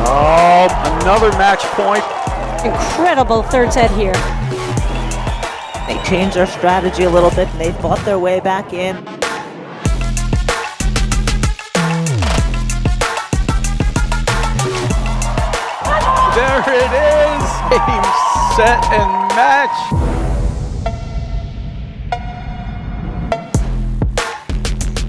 Oh, another match point. Incredible third set here. They changed their strategy a little bit and they fought their way back in. There it is. Game, set, and match.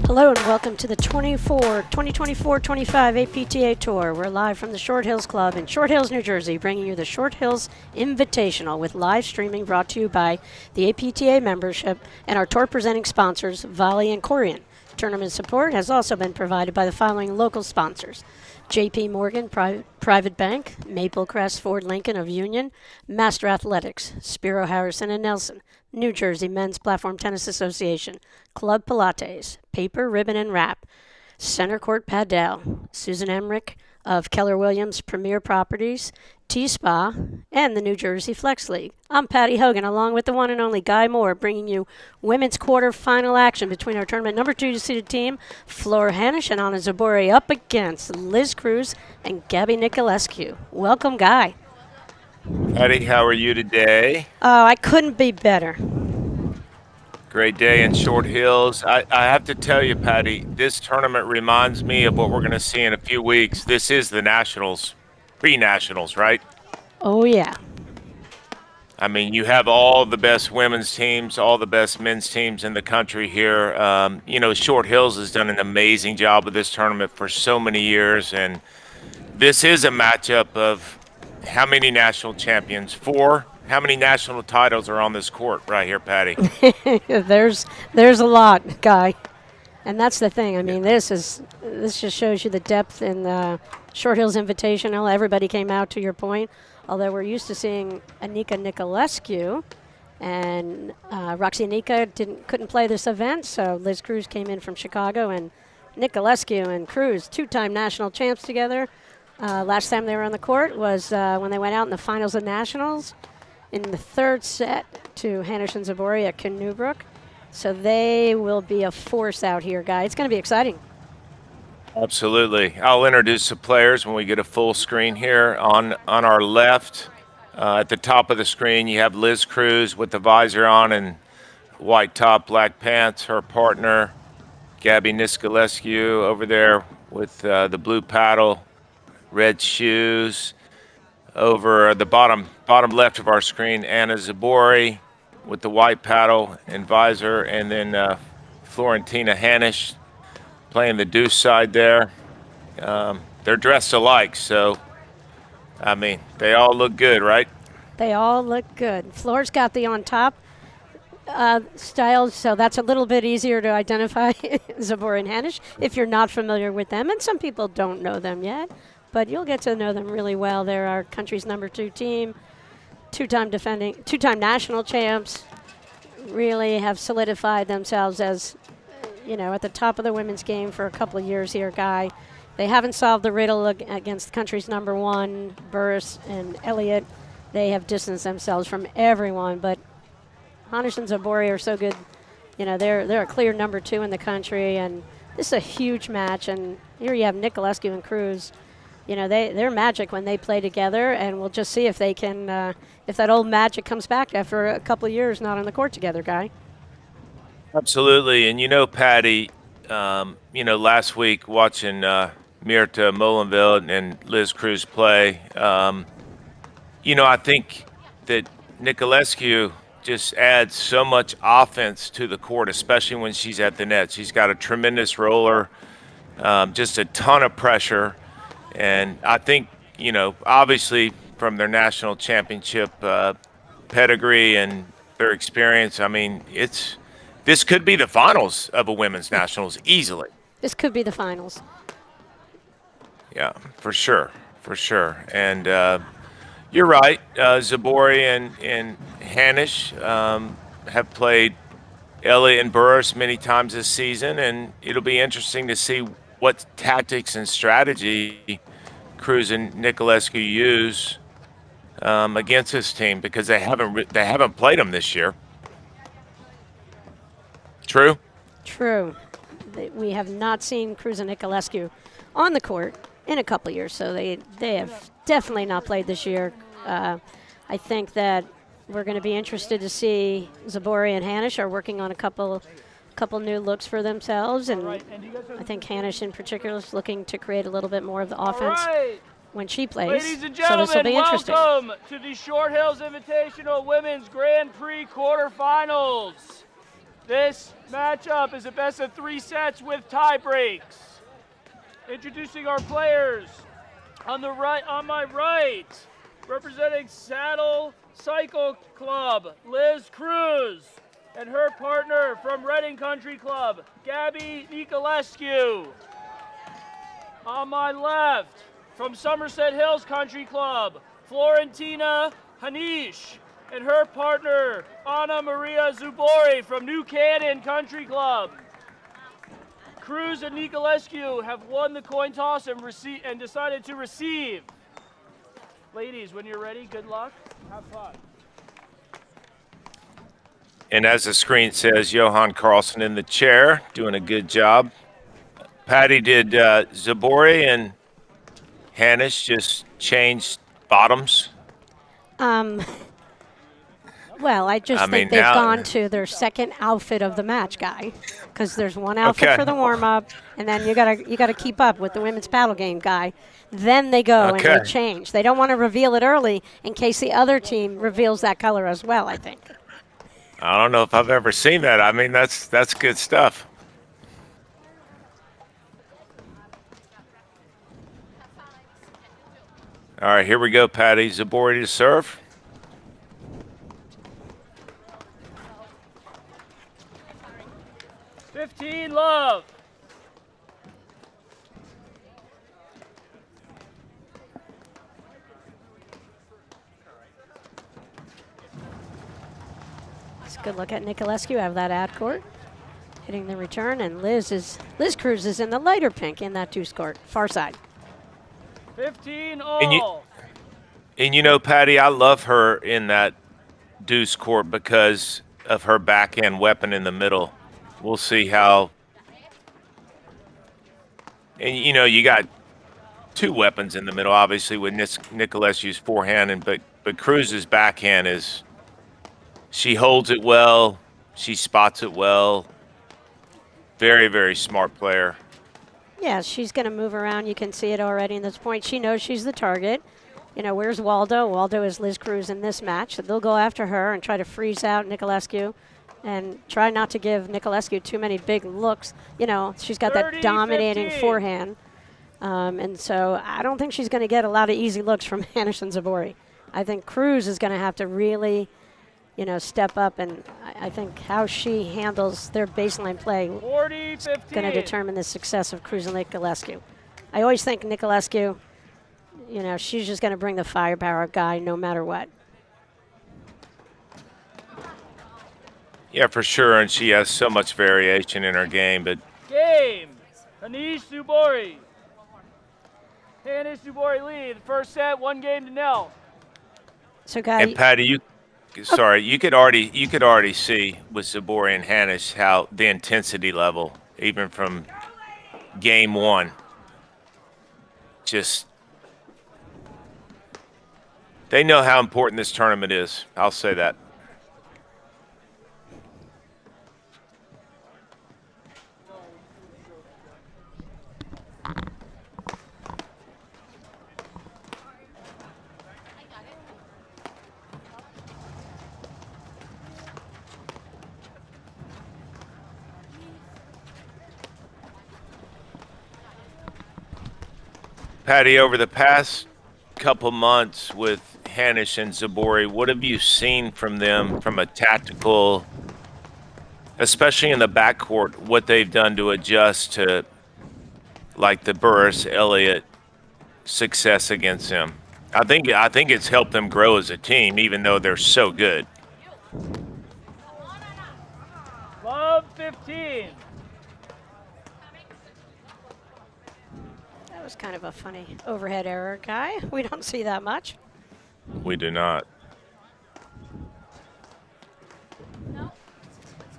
Hello and welcome to the 2024-25 APTA Tour. We're live from the Short Hills Club in Short Hills, New Jersey, bringing you the Short Hills Invitational with live streaming brought to you by the APTA membership and our tour presenting sponsors, Volley and Corian. Tournament support has also been provided by the following local sponsors: J.P. Morgan Private Bank, Maple Crest Ford Lincoln of Union, Master Athletics, Spiro Harrison and Nelson, New Jersey Men's Platform Tennis Association, Club Pilates, Paper, Ribbon, and Wrap, Center Court Padel, Susan Emmerich of Keller Williams Premier Properties, T-Spa, and the New Jersey Flex League. I'm Patty Hogan, along with the one and only Guy Moore, bringing you women's quarterfinal action between our tournament number 2 seeded team, Flora Hanisch and Anna Zubori, up against Liz Cruz and Gabby Niculescu. Welcome, Guy. Patty, how are you today? Oh, I couldn't be better. Great day in Short Hills. I have to tell you, Patty, this tournament reminds me of what we're going to see in a few weeks. This is the Nationals, pre-Nationals, right? Oh, yeah. I mean, you have all the best women's teams, all the best men's teams in the country here. Short Hills has done an amazing job with this tournament for so many years, and this is a matchup of how many national champions? 4? How many national titles are on this court right here, Patty? There's a lot, Guy. And that's the thing. I mean, this just shows you the depth in the Short Hills Invitational. Everybody came out, to your point. Although we're used to seeing Anika Niculescu, and Roxy Anika couldn't play this event, so Liz Cruz came in from Chicago, and Niculescu and Cruz, 2-time national champs together. Last time they were on the court was when they went out in the finals of nationals in the third set to Hanisch and Zubori at Canoebrook. So they will be a force out here, Guy. It's going to be exciting. Absolutely. I'll introduce the players when we get a full screen here. On our left, at the top of the screen, you have Liz Cruz with the visor on and white top, black pants. Her partner, Gabby Niculescu, over there with the blue paddle, red shoes. Over the bottom left of our screen, Anna Zubori with the white paddle and visor, and then Florentina Hanisch playing the deuce side there. They're dressed alike, so, I mean, they all look good, right? They all look good. Floor's got the on top style, so that's a little bit easier to identify Zubori and Hanisch if you're not familiar with them, and some people don't know them yet. But you'll get to know them really well. They're our country's number 2 team, 2-time national champs, really have solidified themselves as, at the top of the women's game for a couple of years here, Guy. They haven't solved the riddle against the country's number 1, Burris and Elliott. They have distanced themselves from everyone, but Hanisch and Zubori are so good. They're a clear number 2 in the country, and this is a huge match. And here you have Niculescu and Cruz. They're magic when they play together, and we'll just see if they can, if that old magic comes back after a couple of years not on the court together, Guy. Absolutely. And Patty, last week watching Mirta Molenveld and Liz Cruz play, I think that Niculescu just adds so much offense to the court, especially when she's at the net. She's got a tremendous roller, just a ton of pressure. And I think, obviously from their national championship pedigree and their experience, I mean, this could be the finals of a women's nationals easily. This could be the finals. Yeah, for sure. And you're right. Zubori and Hanisch have played Elliott and Burris many times this season, and it'll be interesting to see what tactics and strategy Cruz and Niculescu use against this team, because they haven't played them this year. True? True. We have not seen Cruz and Niculescu on the court in a couple years. So they have definitely not played this year. I think that we're going to be interested to see Zubori and Hanisch are working on a couple new looks for themselves, and I think Hanisch in particular is looking to create a little bit more of the offense when she plays. Ladies and So gentlemen, this will be interesting. welcome to the Short Hills Invitational Women's Grand Prix quarterfinals. This matchup is a best of 3 sets with tie breaks. Introducing our players on my right, representing Saddle Cycle Club, Liz Cruz, and her partner from Reading Country Club, Gabby Niculescu. On my left, from Somerset Hills Country Club, Florentina Hanisch, and her partner, Anna Maria Zubori from New Canaan Country Club. Cruz and Niculescu have won the coin toss and decided to receive. Ladies, when you're ready, good luck. Have fun. And as the screen says, Johan Carlson in the chair, doing a good job. Patty, did Zubori and Hanisch just change bottoms? Well, I just think they've gone to their second outfit of the match, Guy, because there's one outfit for the warm-up, and then you gotta keep up with the women's paddle game, Guy. Then they go and they change. They don't want to reveal it early in case the other team reveals that color as well, I think. I don't know if I've ever seen that. I mean, that's good stuff. All right, here we go, Patty. Zubori to serve. Love. It's a good look at Niculescu out of that ad court, hitting the return, and Liz Cruz is in the lighter pink in that deuce court, far side. 15 all. And you know, Patty, I love her in that deuce court because of her backhand weapon in the middle. We'll see how. And you know, you got 2 weapons in the middle, obviously, with Niculescu's forehand, but Cruz's backhand is. She holds it well. She spots it well. Very, very smart player. Yeah, she's going to move around. You can see it already in this point. She knows she's the target. You know, where's Waldo? Waldo is Liz Cruz in this match. So they'll go after her and try to freeze out Niculescu and try not to give Niculescu too many big looks. You know, she's got that dominating forehand. And so I don't think she's going to get a lot of easy looks from Hanisch and Zubori. I think Cruz is going to have to really, you know, step up, and I think how she handles their baseline play is going to determine the success of Cruz and Niculescu. I always think Niculescu, you know, she's just going to bring the firepower, Guy, no matter what. Yeah, for sure, and she has so much variation in her game. But game, Hanisch Zubori. Hanisch Zubori lead. First set, 1-0. So, Guy. And Patty, you could already see with Zubori and Hanisch how the intensity level, even from game 1, just they know how important this tournament is. I'll say that. Patty, over the past couple months with Hanisch and Zubori, what have you seen from them from a tactical, especially in the backcourt, what they've done to adjust to, like, the Burris-Elliott success against him? I think it's helped them grow as a team, even though they're so good. Love 15. That was kind of a funny overhead error, Guy. We don't see that much. We do not.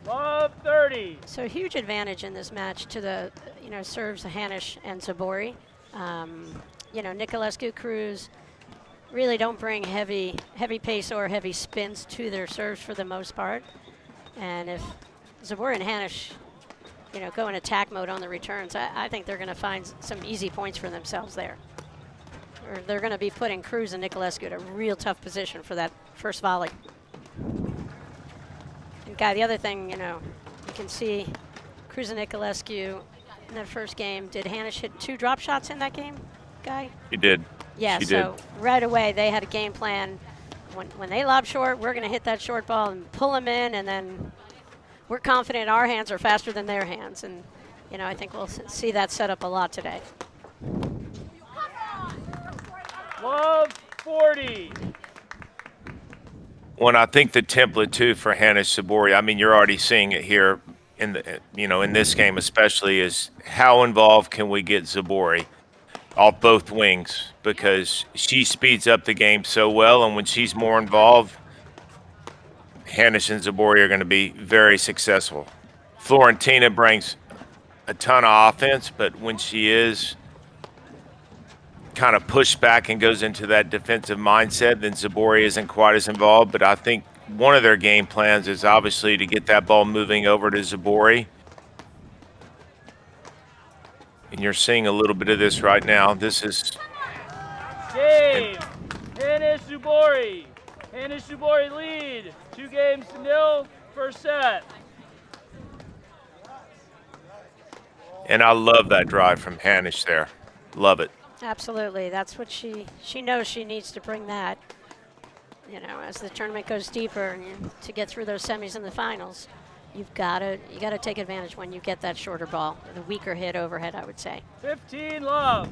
Love 30. So huge advantage in this match to the, you know, serves Hanisch and Zubori. Niculescu, Cruz really don't bring heavy pace or heavy spins to their serves for the most part. And if Zubori and Hanisch, go in attack mode on the returns, I think they're going to find some easy points for themselves there. Or they're going to be putting Cruz and Niculescu in a real tough position for that first volley. And Guy, the other thing, you can see Cruz and Niculescu in that first game. Did Hanisch hit 2 drop shots in that game, Guy? He did. Yeah, she so did. right away they had a game plan. When they lob short, we're going to hit that short ball and pull them in, and then we're confident our hands are faster than their hands. And, I think we'll see that set up a lot today. Love 40. Well, I think the template too for Hanisch Zubori, I mean, you're already seeing it here in the, in this game especially, is how involved can we get Zubori off both wings, because she speeds up the game so well, and when she's more involved, Hanisch and Zubori are going to be very successful. Florentina brings a ton of offense, but when she is kind of pushed back and goes into that defensive mindset, then Zubori isn't quite as involved. But I think one of their game plans is obviously to get that ball moving over to Zubori. And you're seeing a little bit of this right now. This is Game. Hanisch Zubori. Hanisch Zubori lead. 2-0, first set. and I love that drive from Hanisch there. Love it. Absolutely. That's what she knows she needs to bring that, as the tournament goes deeper and to get through those semis and the finals. You got to take advantage when you get that shorter ball, the weaker hit overhead, I would say. 15 love.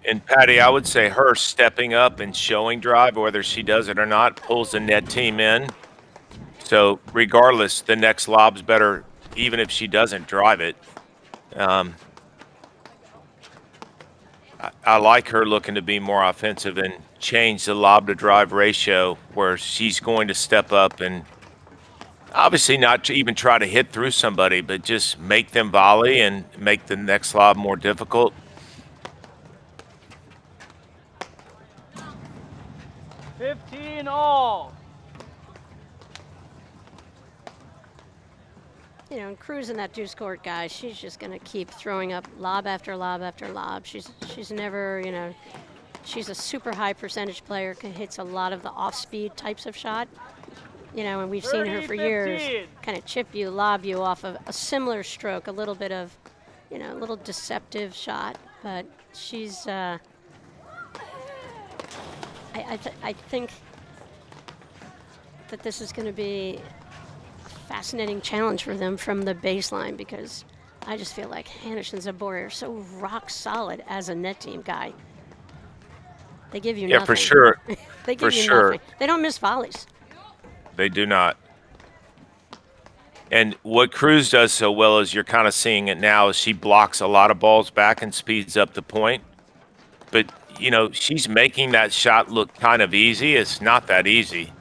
And Patty, I would say her stepping up and showing drive, whether she does it or not, pulls the net team in. So regardless, the next lob's better, even if she doesn't drive it. I like her looking to be more offensive and change the lob to drive ratio, where she's going to step up and obviously not even try to hit through somebody, but just make them volley and make the next lob more difficult. All. And Cruz in that deuce court, guys, she's just going to keep throwing up lob after lob after lob. She's never, she's a super high percentage player, hits a lot of the off-speed types of shot. And we've seen her for years kind of chip you, lob you off of a similar stroke, a little bit of, a little deceptive shot. But she's, I think that this is going to be a fascinating challenge for them from the baseline, because I just feel like Hanisch and Zubori are so rock solid as a net team, Guy. They give you nothing. Yeah, for sure. They give for you sure. nothing. They don't miss volleys. They do not. And what Cruz does so well, is you're kind of seeing it now, is she blocks a lot of balls back and speeds up the point. But, she's making that shot look kind of easy. It's not that easy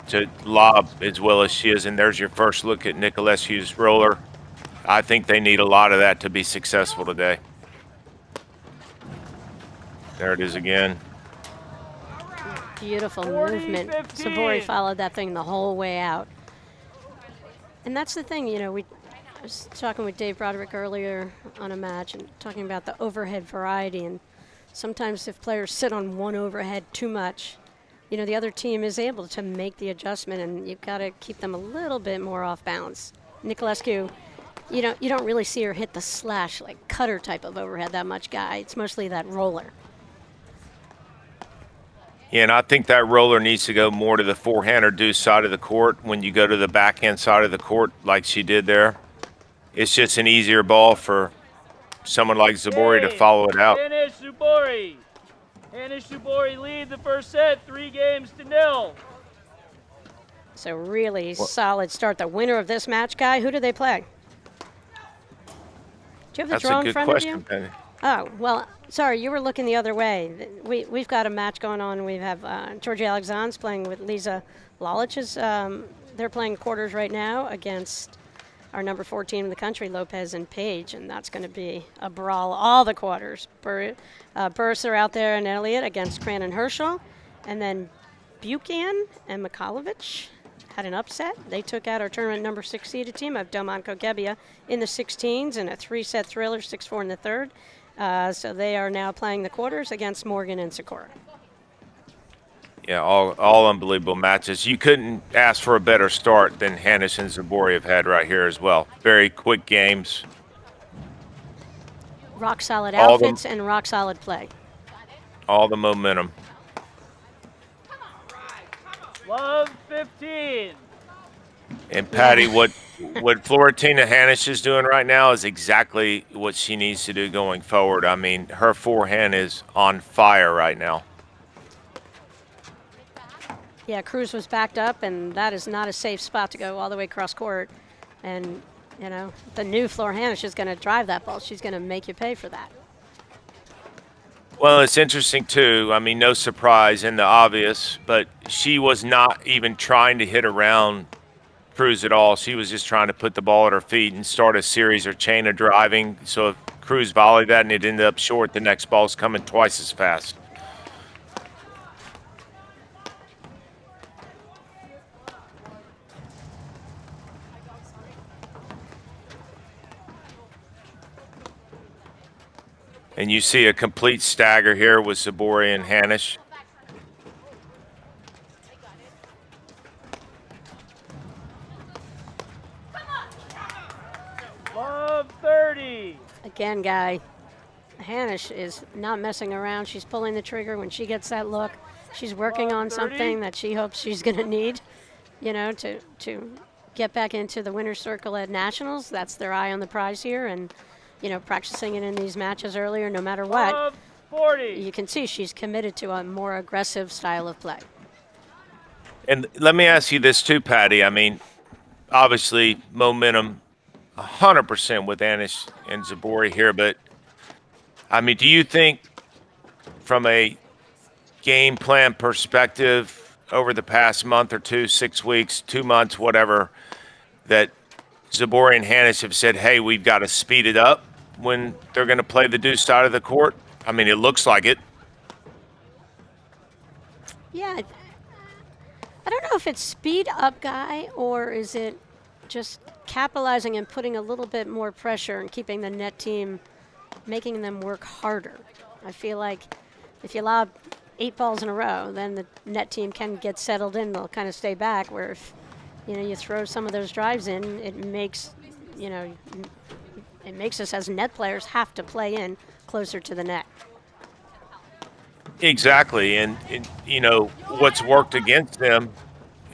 to lob as well as she is. And there's your first look at Niculescu's roller. I think they need a lot of that to be successful today. There it is again. Beautiful 40, movement. 15. Zubori followed that thing the whole way out. And that's the thing, I was talking with Dave Broderick earlier on a match and talking about the overhead variety. And sometimes if players sit on one overhead too much, the other team is able to make the adjustment, and you've got to keep them a little bit more off balance. Niculescu, you don't really see her hit the slash, like cutter type of overhead that much, Guy. It's mostly that roller. Yeah, and I think that roller needs to go more to the forehand or deuce side of the court. When you go to the backhand side of the court like she did there, it's just an easier ball for someone like Zubori to follow it out. Hanisch Zubori. Hanisch Zubori lead the first set, 3-0. So really solid start. The winner of this match, Guy, who do they play? Do you have the draw in front of you? That's a good question, Penny. Oh, well, sorry, you were looking the other way. We've got a match going on. We have Georgia Alexandre's playing with Lisa Lalich's. They're playing quarters right now against our number 14 in the country, Lopez and Page, and that's going to be a brawl all the quarters. Burris are out there and Elliott against Cran and Herschel, and then Buchan and Mikalovich had an upset. They took out our tournament number 6 seeded team of Delmonco Gebbia in the 16s in a 3-set thriller, 6-4 in the third. So they are now playing the quarters against Morgan and Sikora. Yeah, all unbelievable matches. You couldn't ask for a better start than Hanisch and Zubori have had right here as well. Very quick games. Rock solid outfits and rock solid play. All the momentum. Love 15. And Patty, what Florentina Hanisch is doing right now is exactly what she needs to do going forward. I mean, her forehand is on fire right now. Yeah, Cruz was backed up, and that is not a safe spot to go all the way across court. And, you know, the new Flor Hanisch is going to drive that ball. She's going to make you pay for that. Well, it's interesting, too. I mean, no surprise in the obvious, but she was not even trying to hit around Cruz at all. She was just trying to put the ball at her feet and start a series or chain of driving. So if Cruz volleyed that and it ended up short, the next ball's coming twice as fast. And you see a complete stagger here with Zubori and Hanisch. Love 30. Again, Guy, Hanisch is not messing around. She's pulling the trigger when she gets that look. She's working on something that she hopes she's going to need, you know, to get back into the winner's circle at Nationals. That's their eye on the prize here. And, you know, practicing it in these matches earlier, no matter what, Love 40. you can see she's committed to a more aggressive style of play. And let me ask you this too, Patty. I mean, obviously momentum 100% with Hanisch and Zubori here, but I mean, do you think from a game plan perspective over the past month or two, 6 weeks, 2 months, whatever, that Zubori and Hanisch have said, hey, we've got to speed it up when they're going to play the deuce side of the court? I mean, it looks like it. Yeah, I don't know if it's speed up, Guy, or is it just capitalizing and putting a little bit more pressure and keeping the net team, making them work harder. I feel like if you lob 8 balls in a row, then the net team can get settled in. They'll kind of stay back, where if, you know, you throw some of those drives in, it makes, you know, it makes us as net players have to play in closer to the net. Exactly. And you know, what's worked against them,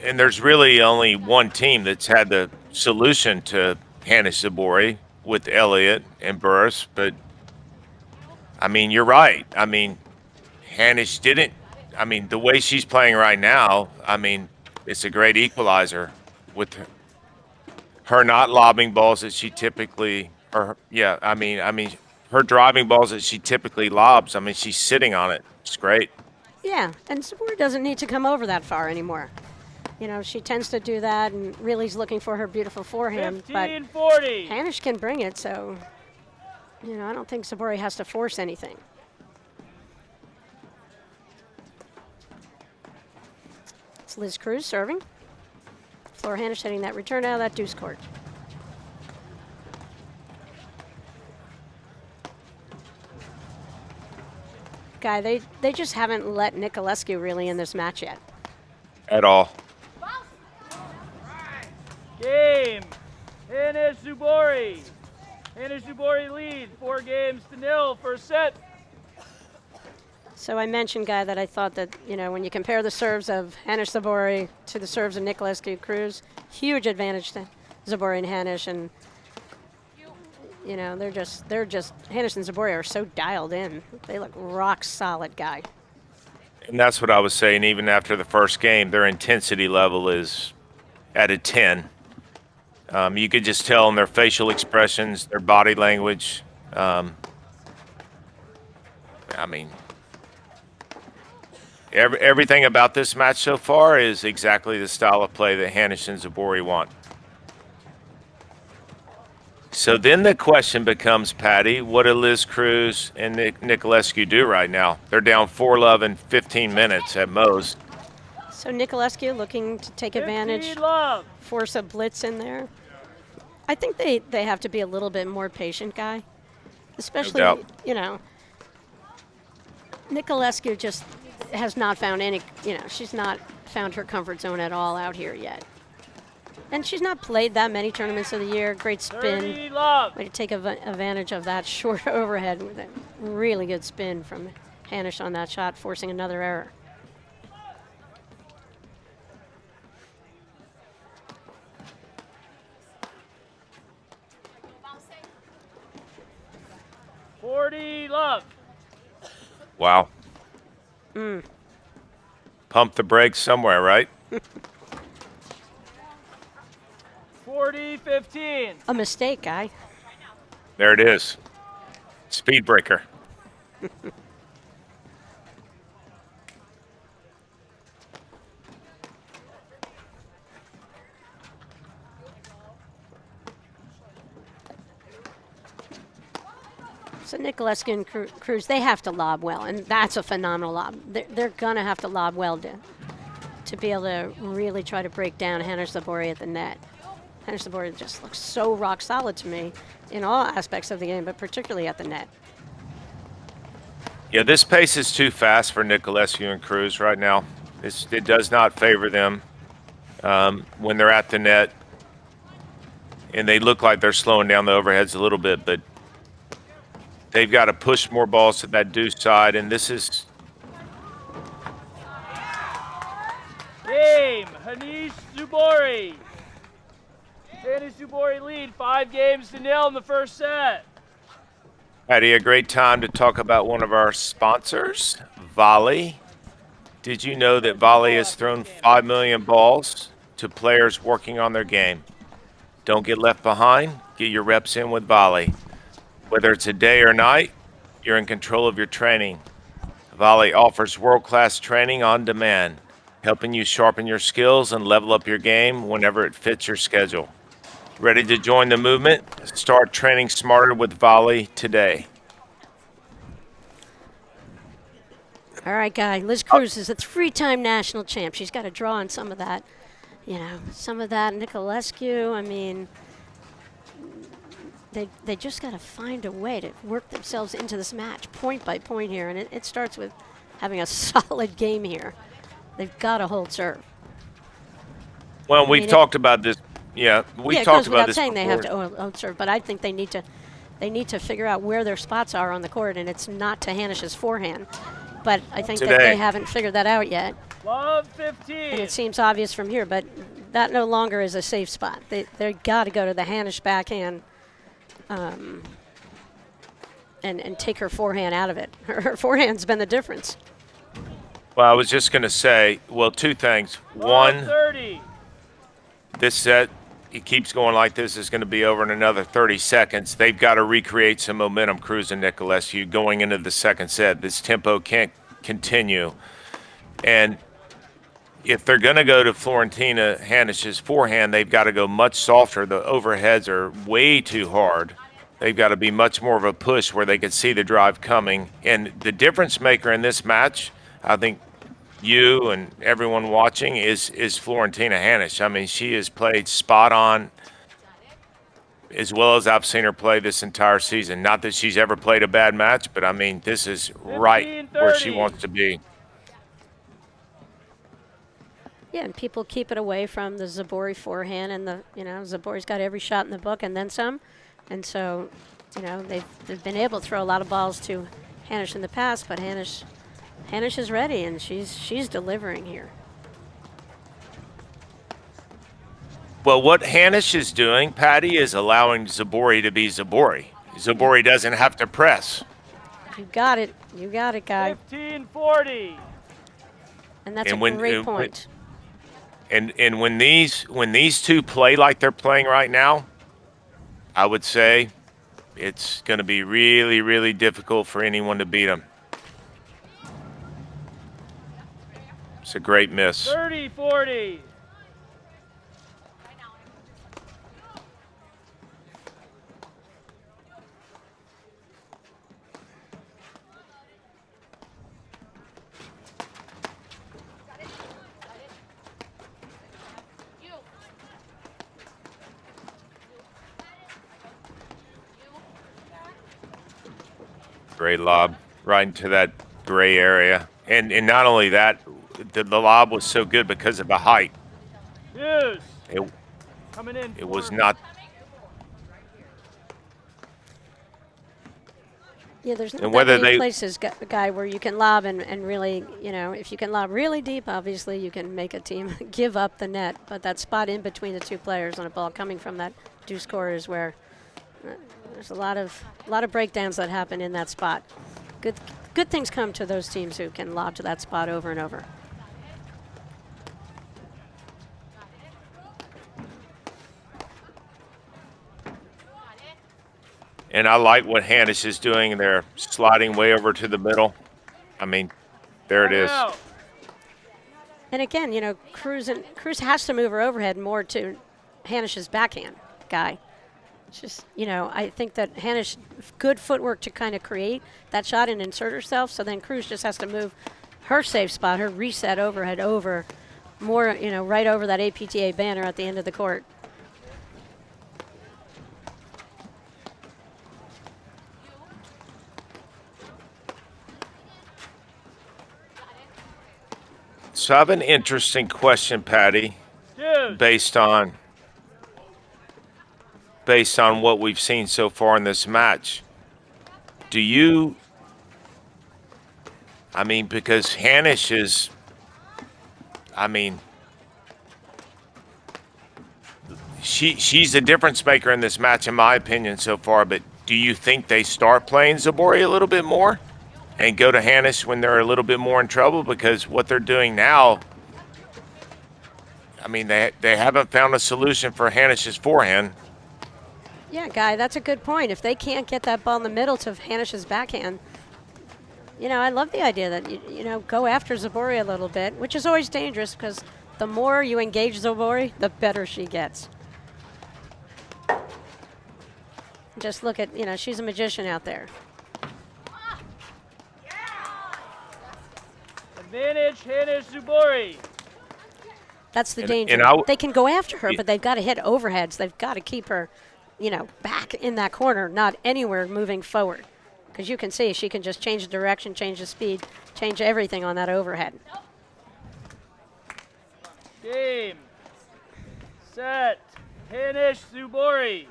and there's really only one team that's had the solution to Hanisch Zubori with Elliott and Burris. But, I mean, you're right. I mean, Hanisch didn't. I mean, the way she's playing right now, I mean, it's a great equalizer with her not lobbing balls that she typically, or yeah, I mean, her driving balls that she typically lobs. I mean, she's sitting on it. It's great. Yeah, and Zubori doesn't need to come over that far anymore. You know, she tends to do that and really is looking for her beautiful forehand. 15, but 40. Hanisch can bring it, so, you know, I don't think Zubori has to force anything. It's Liz Cruz serving. Flor Hanisch hitting that return out of that deuce court. Guy, they just haven't let Niculescu really in this match yet. At all. Game. Hanisch Zubori. Hanisch Zubori lead 4-0 first set. So I mentioned, Guy, that I thought that, you know, when you compare the serves of Hanisch Zubori to the serves of Niculescu Cruz, huge advantage to Zubori and Hanisch, and you know, they're just Hanisch and Zubori are so dialed in. They look rock solid, Guy. And that's what I was saying. Even after the first game, their intensity level is at a 10. You could just tell in their facial expressions, their body language. I mean, everything about this match so far is exactly the style of play that Hanisch and Zubori want. So then the question becomes, Patty, what do Liz Cruz and Niculescu do right now? They're down 4-love in 15 minutes at most. So Niculescu looking to take advantage, 15 love. force a blitz in there. I think they have to be a little bit more patient, Guy. Especially, doubt. you know, Niculescu just has not found any, you know, she's not found her comfort zone at all out here yet. And she's not played that many tournaments of the year. Great 30 spin. love. Way to take advantage of that short overhead with a really good spin from Hanisch on that shot, forcing another error. Love. Wow. Pump the brakes somewhere, right? 40-15. A mistake, Guy. There it is. Speed breaker. So Niculescu and Cruz, they have to lob well, and that's a phenomenal lob. They're going to have to lob well to be able to really try to break down Hanisch Zubori at the net. Hanisch Zubori just looks so rock solid to me in all aspects of the game, but particularly at the net. Yeah, this pace is too fast for Niculescu and Cruz right now. It does not favor them when they're at the net. And they look like they're slowing down the overheads a little bit, but they've got to push more balls to that deuce side, and this is... Game. Hanisch Zubori. Hanisch Zubori lead 5-0 in the first set. Patty, a great time to talk about one of our sponsors, Volley. Did you know that Volley has thrown 5 million balls to players working on their game? Don't get left behind. Get your reps in with Volley. Whether it's a day or night, you're in control of your training. Volley offers world-class training on demand, helping you sharpen your skills and level up your game whenever it fits your schedule. Ready to join the movement? Start training smarter with Volley today. All right, Guy. Liz Cruz is a 3-time national champ. She's got to draw on some of that, you know, some of that Niculescu. I mean, they just got to find a way to work themselves into this match point by point here, and it starts with having a solid game here. They've got to hold serve. Well, we've talked about this. Yeah, we've talked about this saying before. they have to hold serve, but I think they need to figure out where their spots are on the court, and it's not to Hanisch's forehand. But I think that they haven't figured that out yet. Love 15. And it seems obvious from here, but that no longer is a safe spot. They've got to go to the Hanisch backhand and take her forehand out of it. Her forehand's been the difference. Well, I was just going to say, well, two things. One, 30. this set, it keeps going like this, is going to be over in another 30 seconds. They've got to recreate some momentum, Cruz and Niculescu, going into the second set. This tempo can't continue. And if they're going to go to Florentina Hanisch's forehand, they've got to go much softer. The overheads are way too hard. They've got to be much more of a push where they can see the drive coming. And the difference maker in this match, I think you and everyone watching, is Florentina Hanisch. I mean, she has played spot on as well as I've seen her play this entire season. Not that she's ever played a bad match, but I mean, this is right where she wants to be. Yeah, and people keep it away from the Zubori forehand, and Zubori's got every shot in the book and then some. And so, they've been able to throw a lot of balls to Hanisch in the past, but Hanisch is ready, and she's delivering here. Well, what Hanisch is doing, Patty, is allowing Zubori to be Zubori. Zubori doesn't have to press. You got it. You got it, Guy. 15-40. And that's a great point. And when these two play like they're playing right now, I would say it's going to be really, really difficult for anyone to beat them. It's a great miss. Great lob right into that gray area. And not only that, the lob was so good because of the height. Hughes. It, Coming in. it was not. Yeah, there's not And that whether many they- places, Guy, where you can lob and really, if you can lob really deep, obviously you can make a team give up the net. But that spot in between the two players on a ball coming from that deuce score is where there's a lot of breakdowns that happen in that spot. Good things come to those teams who can lob to that spot over and over. And I like what Hanisch is doing there, sliding way over to the middle. I mean, there it is. Out. And again, Cruz has to move her overhead more to Hanisch's backhand, Guy. It's just, I think that Hanisch, good footwork to kind of create that shot and insert herself. So then Cruz just has to move her safe spot, her reset overhead over more, right over that APTA banner at the end of the court. So I have an interesting question, Patty, Hughes. based on what we've seen so far in this match. Because Hanisch is, she's a difference maker in this match, in my opinion, so far. But do you think they start playing Zubori a little bit more and go to Hanisch when they're a little bit more in trouble? Because what they're doing now, they haven't found a solution for Hanisch's forehand. Yeah, Guy, that's a good point. If they can't get that ball in the middle to Hanisch's backhand, I love the idea that, go after Zubori a little bit, which is always dangerous because the more you engage Zubori, the better she gets. Just look at, she's a magician out there. Advantage, Hanisch, Zubori. That's the And danger. They can go after her, but they've got to hit overheads. They've got to keep her, back in that corner, not anywhere moving forward. Because you can see she can just change the direction, change the speed, change everything on that overhead. Game. Set. Hanisch, Zubori.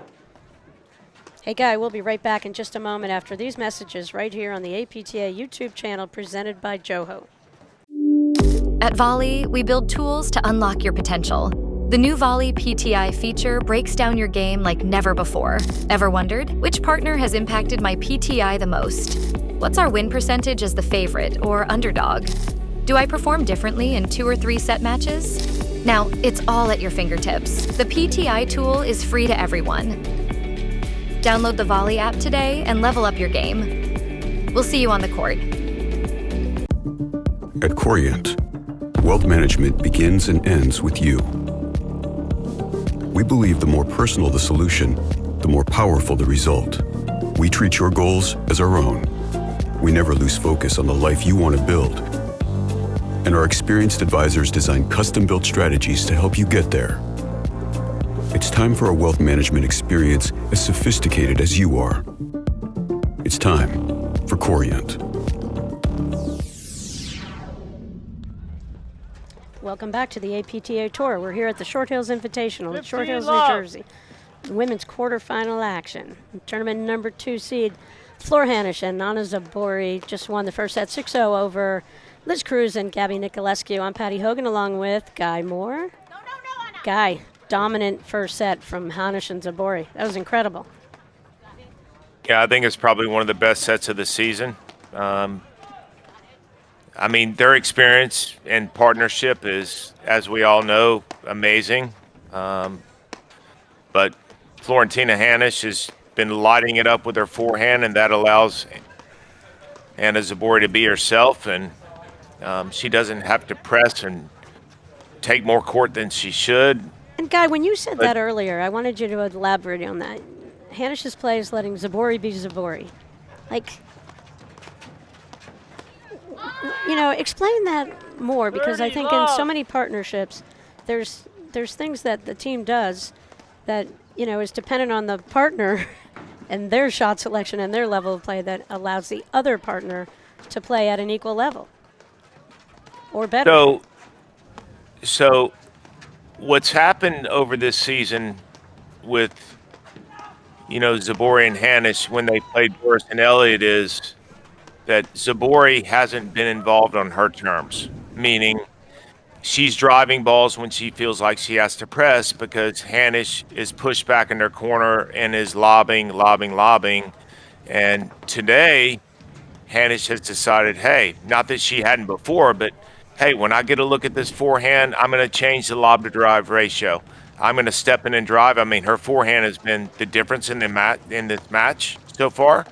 Hey, Guy, we'll be right back in just a moment after these messages right here on the APTA YouTube channel presented by Joho. At Volley, we build tools to unlock your potential. The new Volley PTI feature breaks down your game like never before. Ever wondered, which partner has impacted my PTI the most? What's our win percentage as the favorite or underdog? Do I perform differently in 2 or 3 set matches? Now, it's all at your fingertips. The PTI tool is free to everyone. Download the Volley app today and level up your game. We'll see you on the court. At Corient, wealth management begins and ends with you. We believe the more personal the solution, the more powerful the result. We treat your goals as our own. We never lose focus on the life you want to build. And our experienced advisors design custom-built strategies to help you get there. It's time for a wealth management experience as sophisticated as you are. It's time for Corient. Welcome back to the APTA Tour. We're here at the Short Hills Invitational in Short 15 Hills, New love. Jersey. Women's quarterfinal action. Tournament number 2 seed Flor Hanisch and Nana Zubori just won the first set 6-0 over Liz Cruz and Gabby Niculescu. I'm Patty Hogan along with Guy Moore. Guy, dominant first set from Hanisch and Zubori. That was incredible. Yeah, I think it's probably one of the best sets of the season. Their experience and partnership is, as we all know, amazing. But Florentina Hanisch has been lighting it up with her forehand, and that allows Anna Zubori to be herself, and she doesn't have to press and take more court than she should. And Guy, when you said that earlier, I wanted you to elaborate on that. Hanisch's play is letting Zubori be Zubori. Explain that more, because I think in so many partnerships, there's things that the team does that, is dependent on the partner and their shot selection and their level of play that allows the other partner to play at an equal level or better. So what's happened over this season with, Zubori and Hanisch when they played Boris and Elliott is that Zubori hasn't been involved on her terms, meaning she's driving balls when she feels like she has to press because Hanisch is pushed back in their corner and is lobbing. And today, Hanisch has decided, hey, not that she hadn't before, but hey, when I get a look at this forehand, I'm going to change the lob to drive ratio. I'm going to step in and drive. I mean, her forehand has been the difference in this match so far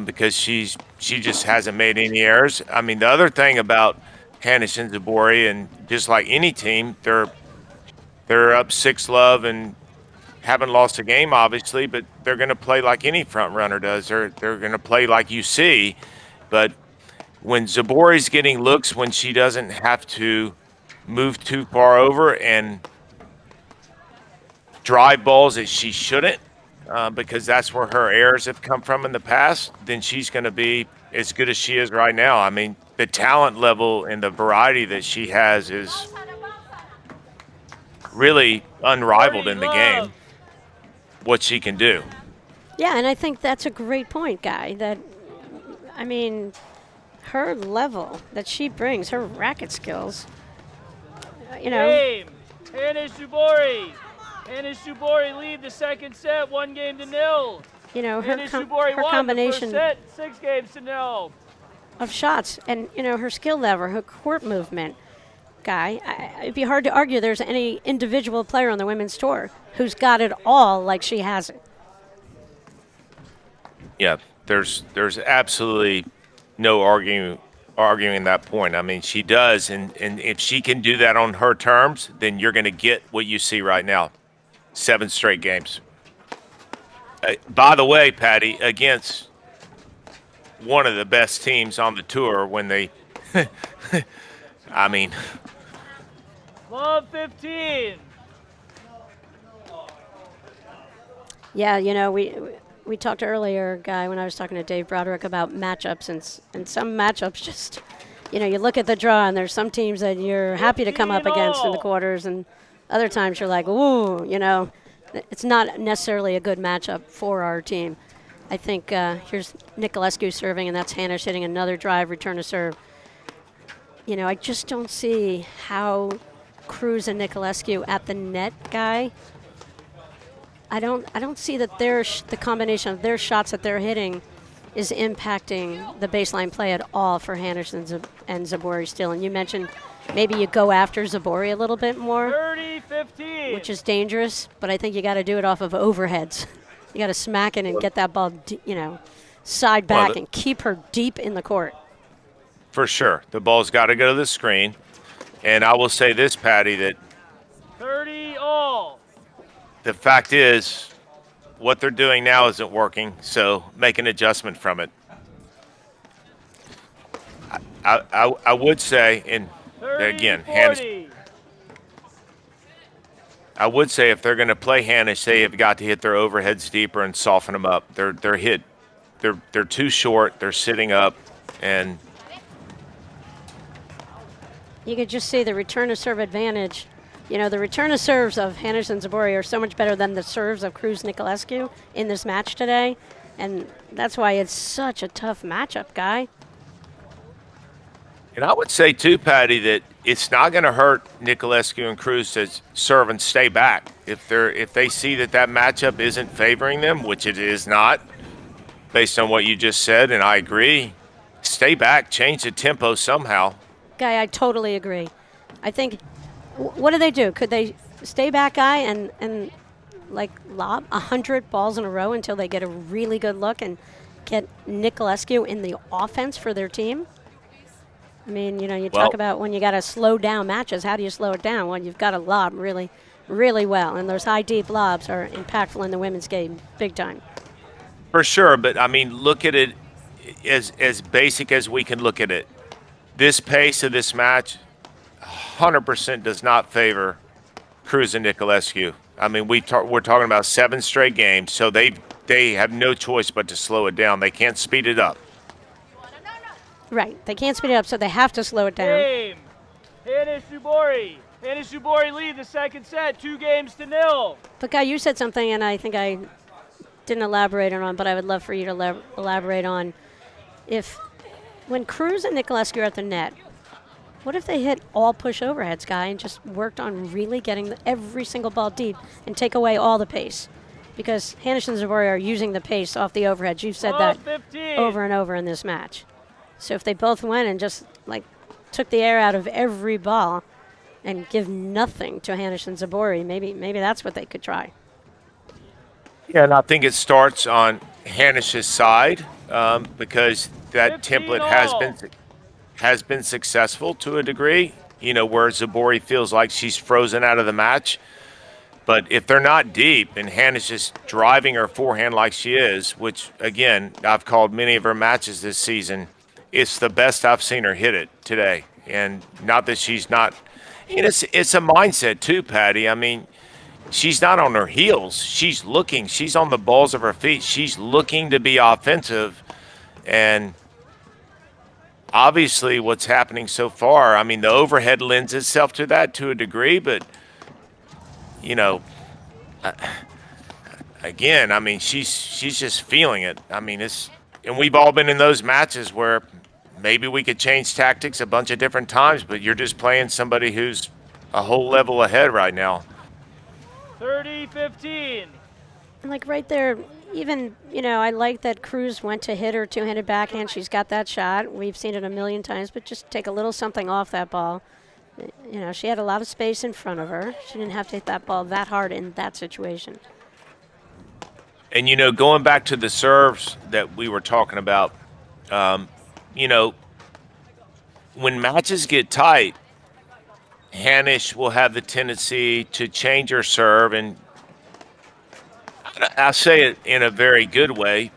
because she just hasn't made any errors. I mean, the other thing about Hanisch and Zubori, and just like any team, they're up 6-love and haven't lost a game, obviously, but they're going to play like any front runner does. They're going to play like you see. But when Zubori's getting looks when she doesn't have to move too far over and drive balls that she shouldn't, because that's where her errors have come from in the past, then she's going to be as good as she is right now. I mean, the talent level and the variety that she has is really unrivaled in the game, what she can do. Yeah, and I think that's a great point, Guy, that, I mean, her level that she brings, her racket skills, Game. Hanisch Zubori. Hanisch Zubori lead the second set, 1-0. Her combination the first set, 6-0. of shots and, her skill level, her court movement, Guy, it'd be hard to argue there's any individual player on the women's tour who's got it all like she has it. Yeah, there's absolutely no arguing that point. I mean, she does, and if she can do that on her terms, then you're going to get what you see right now, 7 straight games. By the way, Patty, against one of the best teams on the tour when they, I mean. Love 15. Yeah, we talked earlier, Guy, when I was talking to Dave Broderick about matchups, and some matchups just, you look at the draw, and there's some teams that you're happy to come up against in the quarters, and other times you're like, ooh, it's not necessarily a good matchup for our team. I think here's Niculescu serving, and that's Hanisch hitting another drive, return to serve. I just don't see how Cruz and Niculescu at the net, Guy. I don't see that the combination of their shots that they're hitting is impacting the baseline play at all for Hanisch and Zubori still. And you mentioned maybe you go after Zubori a little bit more, 30-15, which is dangerous, but I think you got to do it off of overheads. You got to smack it and get that ball, side back and keep her deep in the court. For sure. The ball's got to go to the screen. And I will say this, Patty, that 30-all. The fact is, what they're doing now isn't working, so make an adjustment from it. I would say, and again, Hanisch, I would say if they're going to play Hanisch, they have got to hit their overheads deeper and soften them up. They're too short. They're sitting up, and you could just see the return to serve advantage. The return of serves of Hanisch and Zubori are so much better than the serves of Cruz Niculescu in this match today, and that's why it's such a tough matchup, Guy. And I would say too, Patty, that it's not going to hurt Niculescu and Cruz to serve and stay back if they see that matchup isn't favoring them, which it is not, based on what you just said, and I agree. Stay back, change the tempo somehow. Guy, I totally agree. I think. What do they do? Could they stay back, Guy, and like lob 100 balls in a row until they get a really good look and get Niculescu in the offense for their team? I mean, you talk about when you got to slow down matches. How do you slow it down? Well, you've got to lob really, really well, and those high, deep lobs are impactful in the women's game big time. For sure, but, I mean, look at it as basic as we can look at it. This pace of this match 100% does not favor Cruz and Niculescu. I mean, we're talking about 7 straight games, so they've they have no choice but to slow it down. They can't speed it up. Right. They can't speed it up, so they have to slow it down. Game. Hanisch Zubori. Hanisch Zubori lead the second set, 2-0. But Guy, you said something, and I think I didn't elaborate on, but I would love for you to elaborate on when Cruz and Niculescu are at the net, what if they hit all push overheads, Guy, and just worked on really getting every single ball deep and take away all the pace? Because Hanisch and Zubori are using the pace off the overheads. You've said that 15. over and over in this match. So if they both went and just took the air out of every ball and give nothing to Hanisch and Zubori, maybe that's what they could try. Yeah, and I think it starts on Hanisch's side because that template has been successful to a degree. Where Zubori feels like she's frozen out of the match. But if they're not deep and Hanisch is driving her forehand like she is, which again I've called many of her matches this season, it's the best I've seen her hit it today. And not that she's not. It's a mindset too, Patty. I mean, she's not on her heels. She's looking. She's on the balls of her feet. She's looking to be offensive. And obviously what's happening so far, I mean, the overhead lends itself to that to a degree. But, again, I mean, she's just feeling it. I mean, and we've all been in those matches where maybe we could change tactics a bunch of different times, but you're just playing somebody who's a whole level ahead right now. 30-15. And right there, even, I like that Cruz went to hit her two-handed backhand. She's got that shot. We've seen it a million times, but just take a little something off that ball. She had a lot of space in front of her. She didn't have to hit that ball that hard in that situation. And, going back to the serves that we were talking about, when matches get tight, Hanisch will have the tendency to change her serve, and I say it in a very good way,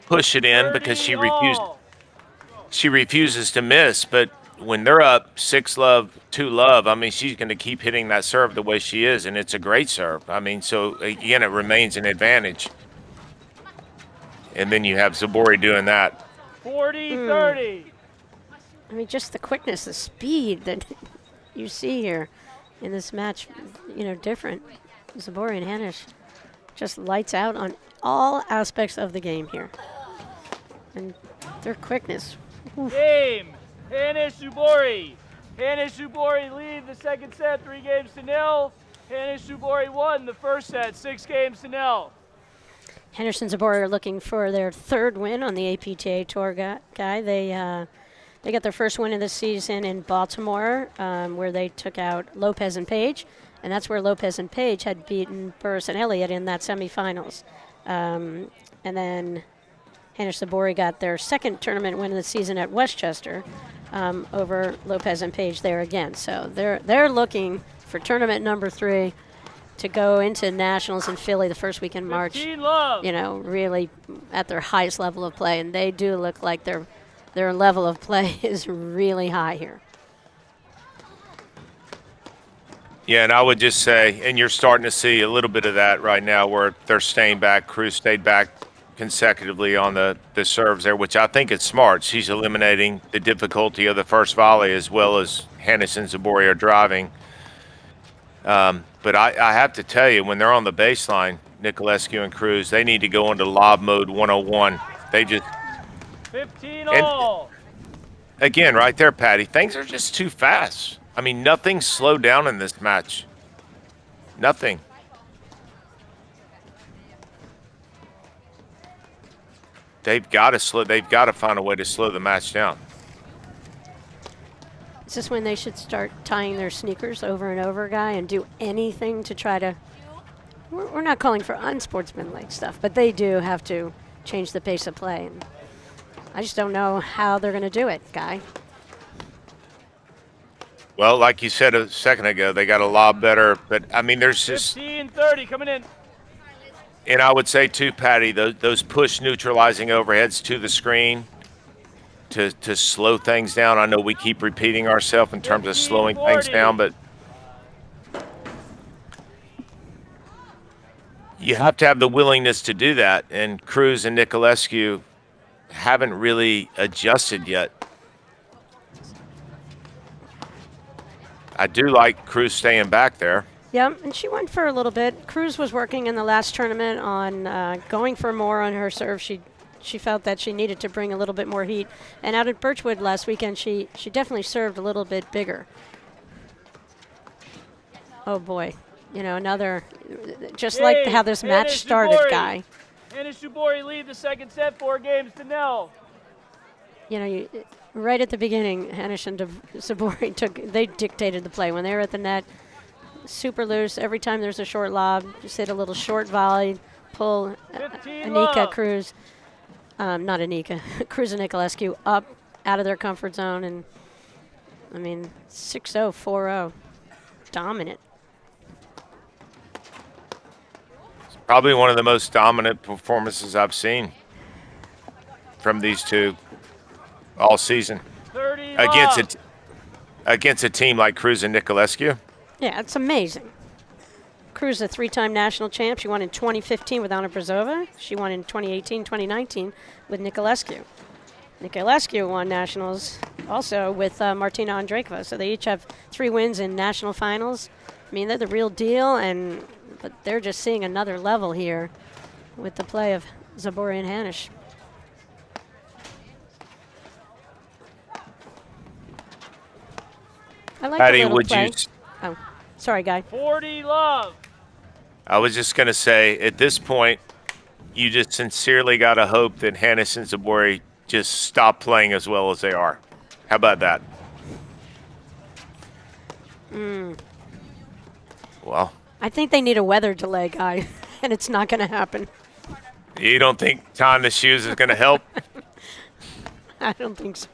push it in because she refuses to miss. But when they're up 6-love, 2-love, I mean, she's going to keep hitting that serve the way she is, and it's a great serve. I mean, so again, it remains an advantage. And then you have Zubori doing that. 40-30. I mean, just the quickness, the speed that you see here in this match, different. Zubori and Hanisch just lights out on all aspects of the game here. And their quickness. Oof. Game. Hanisch Zubori. Hanisch Zubori lead the second set 3-0. Hanisch Zubori won the first set 6-0. Hanisch and Zubori are looking for their third win on the APTA Tour, Guy. They got their first win of the season in Baltimore, where they took out Lopez and Page, and that's where Lopez and Page had beaten Burris and Elliott in that semifinals. And then Hanisch Zubori got their second tournament win of the season at Westchester over Lopez and Page there again. So they're looking for tournament number 3 to go into nationals in Philly the first week in March. Really at their highest level of play, and they do look like their level of play is really high here. Yeah, and I would just say, and you're starting to see a little bit of that right now where they're staying back. Cruz stayed back consecutively on the serves there, which I think is smart. She's eliminating the difficulty of the first volley as well as Hanisch and Zubori are driving. But I have to tell you, when they're on the baseline, Niculescu and Cruz, they need to go into lob mode 101. They just 15-all. Again, right there, Patty, things are just too fast. I mean, nothing slowed down in this match. Nothing. They've got to find a way to slow the match down. Is this when they should start tying their sneakers over and over, Guy, and do anything to try to... We're not calling for unsportsmanlike stuff, but they do have to change the pace of play. And I just don't know how they're going to do it, Guy. Well, like you said a second ago, they got a lot better. But, I mean, there's just... 15-30 coming in. And I would say, too, Patty, those push neutralizing overheads to the screen to slow things down. I know we keep repeating ourselves in terms of slowing things down, but you have to have the willingness to do that, and Cruz and Niculescu haven't really adjusted yet. I do like Cruz staying back there. Yep, and she went for a little bit. Cruz was working in the last tournament on going for more on her serve. She felt that she needed to bring a little bit more heat. And out at Birchwood last weekend, she definitely served a little bit bigger. Oh boy, you know, another, just like how this match started, Guy. Hanisch Zubori lead the second set, 4-0. You know, right at the beginning, Hanisch and Zubori they dictated the play. When they were at the net, super loose. Every time there's a short lob, just hit a little short volley, pull Anika, Cruz, not Anika, Cruz and Niculescu up out of their comfort zone. And, I mean, 6-0, 4-0, dominant. Probably one of the most dominant performances I've seen from these two all season against a team like Cruz and Niculescu. Yeah, it's amazing. Cruz, a 3-time national champ. She won in 2015 with Anna Brazova. She won in 2018, 2019 with Niculescu. Niculescu won nationals also with Martina Andreikova. So they each have 3 wins in national finals. I mean, they're the real deal, but they're just seeing another level here with the play of Zubori and Hanisch. I like Patty, the little would play. you? Oh, sorry, Guy. 40 love. I was just going to say, at this point, you just sincerely got to hope that Hanisch and Zubori just stop playing as well as they are. How about that? Well, I think they need a weather delay, Guy, and it's not going to happen. you don't think tying the shoes is going to help? I don't think so.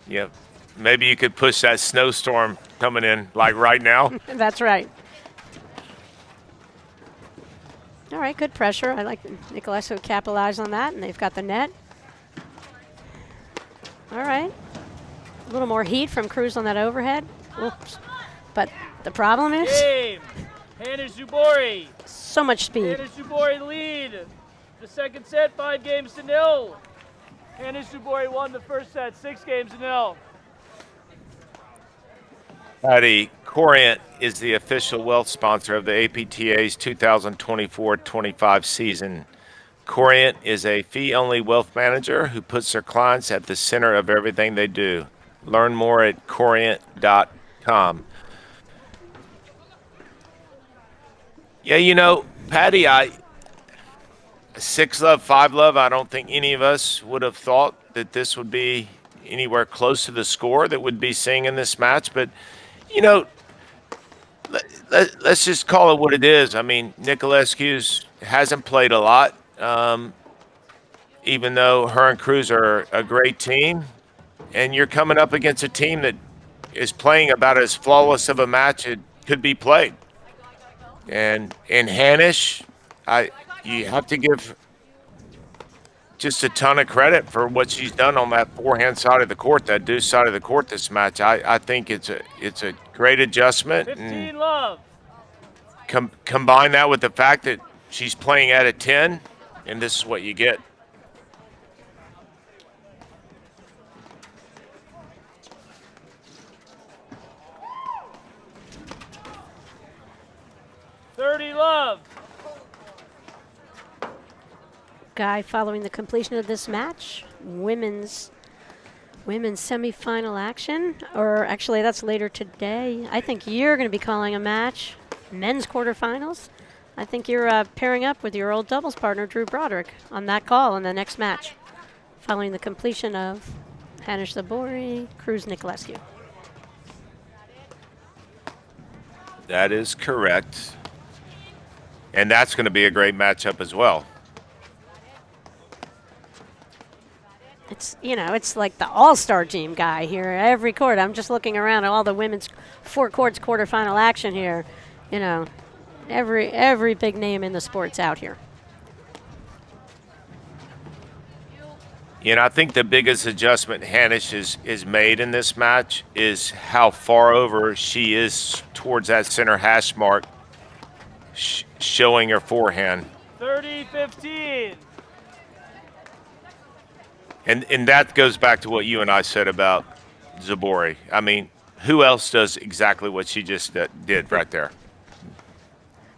Yep. Maybe you could push that snowstorm coming in, like right now. That's right. All right, good pressure. I like Niculescu capitalize on that, and they've got the net. All right. A little more heat from Cruz on that overhead. Oops. But the problem is Game. Hanisch Zubori. so much speed. Hanisch Zubori lead the second set, 5-0. Hanisch Zubori won the first set, 6-0. Patty, Corient is the official wealth sponsor of the APTA's 2024-25 season. Corient is a fee-only wealth manager who puts their clients at the center of everything they do. Learn more at corient.com. Yeah, you know, Patty, 6-love, 5-love, I don't think any of us would have thought that this would be anywhere close to the score that we'd be seeing in this match. But, you know, let's just call it what it is. I mean, Niculescu hasn't played a lot, even though her and Cruz are a great team. And you're coming up against a team that is playing about as flawless of a match it could be played. And in Hanisch, you have to give just a ton of credit for what she's done on that forehand side of the court, that deuce side of the court this match. I think it's a great adjustment. 15 love. Combine that with the fact that she's playing at a 10, and this is what you get. Love. Guy, following the completion of this match, women's semifinal action, or actually that's later today. I think you're going to be calling a match, men's quarterfinals. I think you're pairing up with your old doubles partner, Drew Broderick, on that call in the next match, following the completion of Hanisch Zubori, Cruz Niculescu. That is correct. And that's going to be a great matchup as well. It's, you know, it's like the all-star team, Guy, here every court. I'm just looking around at all the women's 4 courts quarterfinal action here. You know, every big name in the sport's out here. You know, I think the biggest adjustment Hanisch is made in this match is how far over she is towards that center hash mark showing her forehand. 30-15. And that goes back to what you and I said about Zubori. I mean, who else does exactly what she just did right there?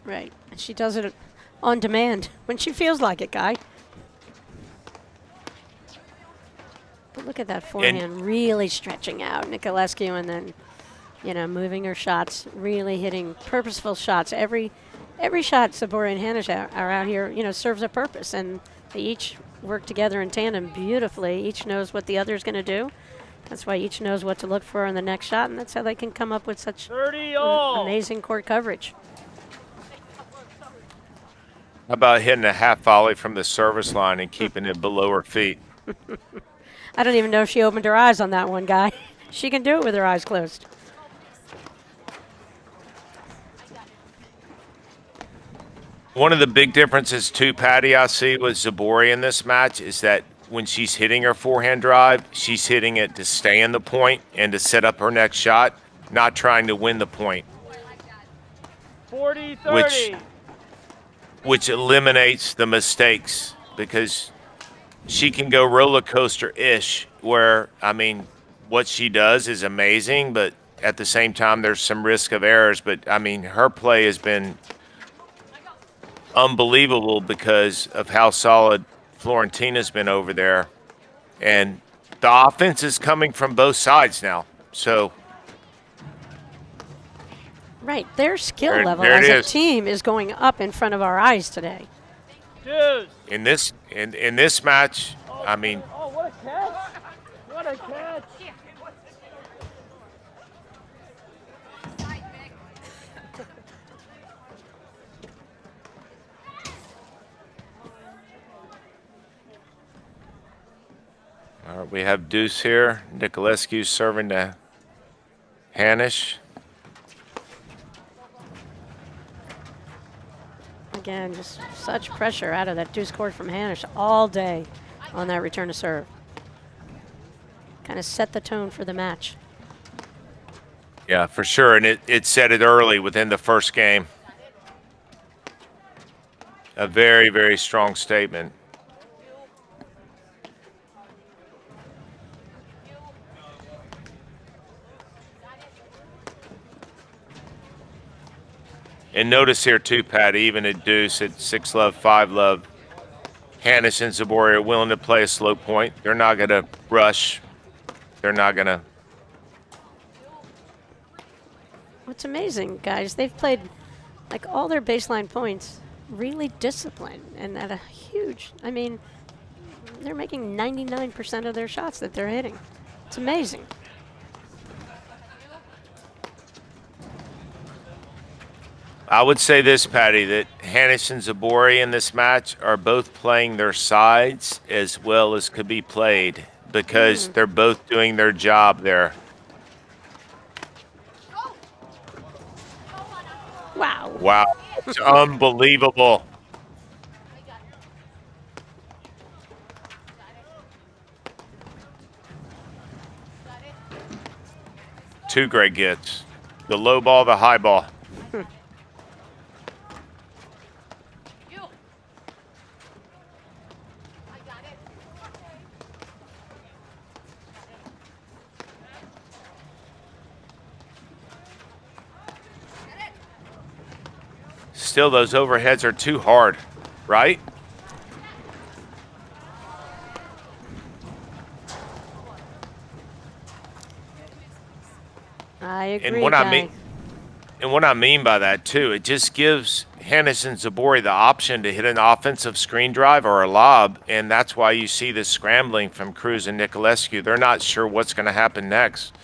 Right. And she does it on demand when she feels like it, Guy. But look at that forehand really stretching out. Niculescu, and then, moving her shots, really hitting purposeful shots. Every shot Zubori and Hanisch are out here, serves a purpose. And they each work together in tandem beautifully. Each knows what the other's going to do. That's why each knows what to look for in the next shot, and that's how they can come up with such amazing court coverage. How about hitting a half volley from the service line and keeping it below her feet? I don't even know if she opened her eyes on that one, Guy. She can do it with her eyes closed. One of the big differences, too, Patty, I see with Zubori in this match is that when she's hitting her forehand drive, she's hitting it to stay in the point and to set up her next shot, not trying to win the point. 40-30. Which eliminates the mistakes, because she can go roller coaster-ish where, I mean, what she does is amazing, but at the same time there's some risk of errors. But, I mean, her play has been unbelievable because of how solid Florentina's been over there. And the offense is coming from both sides now. So right, their skill level as a team is going up in front of our eyes today. Dude. In this match, I mean, Oh, what a catch. What a catch. all right, we have deuce here. Niculescu serving to Hanisch. Again, just such pressure out of that deuce court from Hanisch all day on that return to serve. Kind of set the tone for the match. Yeah, for sure, and it set it early within the first game. A very, very strong statement. And notice here too, Pat, even at deuce, at 6-love, 5-love, Hanisch and Zubori are willing to play a slow point. They're not going to rush. They're not going to. What's amazing, guys, they've played like all their baseline points really disciplined and at a huge, I mean, they're making 99% of their shots that they're hitting. It's amazing. I would say this, Patty, that Hanisch and Zubori in this match are both playing their sides as well as could be played because they're both doing their job there. Wow. Wow. It's unbelievable. Two great gets. The low ball, the high ball. Still, those overheads are too hard, right? I agree, And what I mean by that too, it just gives Hanisch and Zubori the option to hit an offensive screen drive or a lob, and that's why you see this scrambling from Cruz and Niculescu. They're not sure what's going to happen next.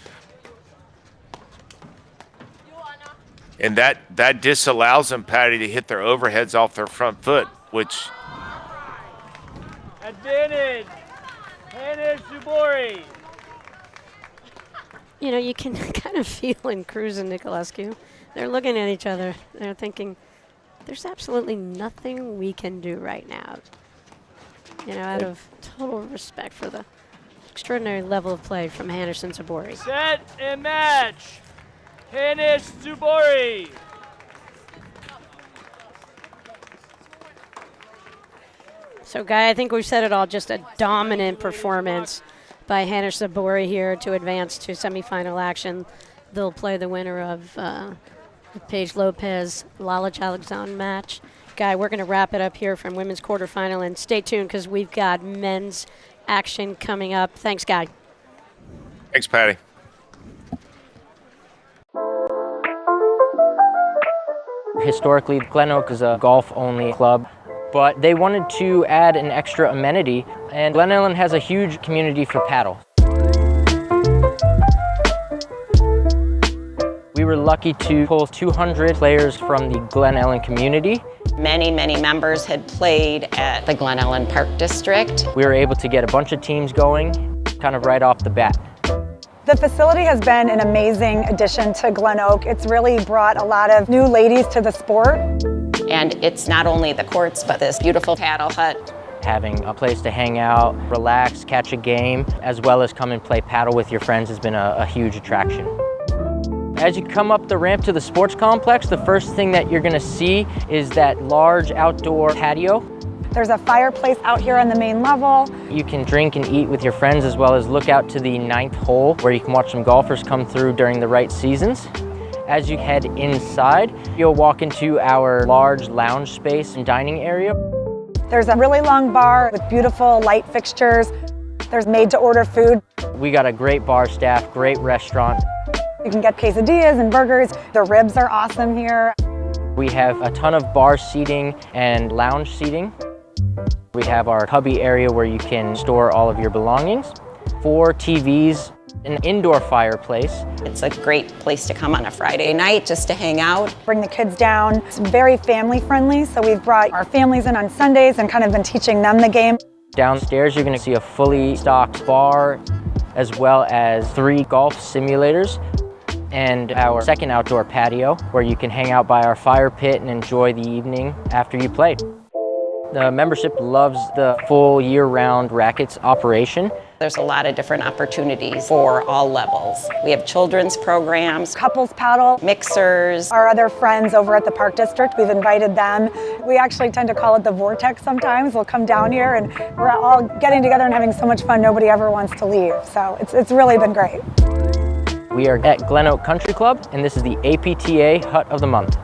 And that disallows them, Patty, to hit their overheads off their front foot, which... Advantage. Hanisch, Zubori. You know, you can kind of feel in Cruz and Niculescu. They're looking at each other. They're thinking, there's absolutely nothing we can do right now. You know, out of total respect for the extraordinary level of play from Hanisch and Zubori. Set and match. Hanisch, Zubori. So, Guy, I think we've said it all. Just a dominant performance by Hanisch Zubori here to advance to semifinal action. They'll play the winner of the Paige Lopez-Lalich Alexandre match. Guy, we're going to wrap it up here from women's quarterfinal, and stay tuned because we've got men's action coming up. Thanks, Guy. Thanks, Patty. Historically, Glen Oak is a golf-only club, but they wanted to add an extra amenity, and Glen Ellen has a huge community for paddle. We were lucky to pull 200 players from the Glen Ellen community. Many members had played at the Glen Ellen Park District. We were able to get a bunch of teams going, kind of right off the bat. The facility has been an amazing addition to Glen Oak. It's really brought a lot of new ladies to the sport. And it's not only the courts, but this beautiful paddle hut. Having a place to hang out, relax, catch a game, as well as come and play paddle with your friends has been a huge attraction. As you come up the ramp to the sports complex, the first thing that you're gonna see is that large outdoor patio. There's a fireplace out here on the main level. You can drink and eat with your friends, as well as look out to the 9th hole where you can watch some golfers come through during the right seasons. As you head inside, you'll walk into our large lounge space and dining area. There's a really long bar with beautiful light fixtures. There's made-to-order food. We got a great bar staff, great restaurant. You can get quesadillas and burgers. The ribs are awesome here. We have a ton of bar seating and lounge seating. We have our hubby area where you can store all of your belongings. 4 TVs, an indoor fireplace. It's a great place to come on a Friday night just to hang out. Bring the kids down. It's very family friendly, so we've brought our families in on Sundays and kind of been teaching them the game. Downstairs, you're gonna see a fully stocked bar, as well as 3 golf simulators, and our second outdoor patio where you can hang out by our fire pit and enjoy the evening after you played. The membership loves the full year-round rackets operation. There's a lot of different opportunities for all levels. We have children's programs, Couples paddle. mixers. Our other friends over at the Park District, we've invited them. We actually tend to call it the vortex sometimes. We'll come down here and we're all getting together and having so much fun, nobody ever wants to leave. So it's really been great. We are at Glen Oak Country Club, and this is the APTA Hut of the Month.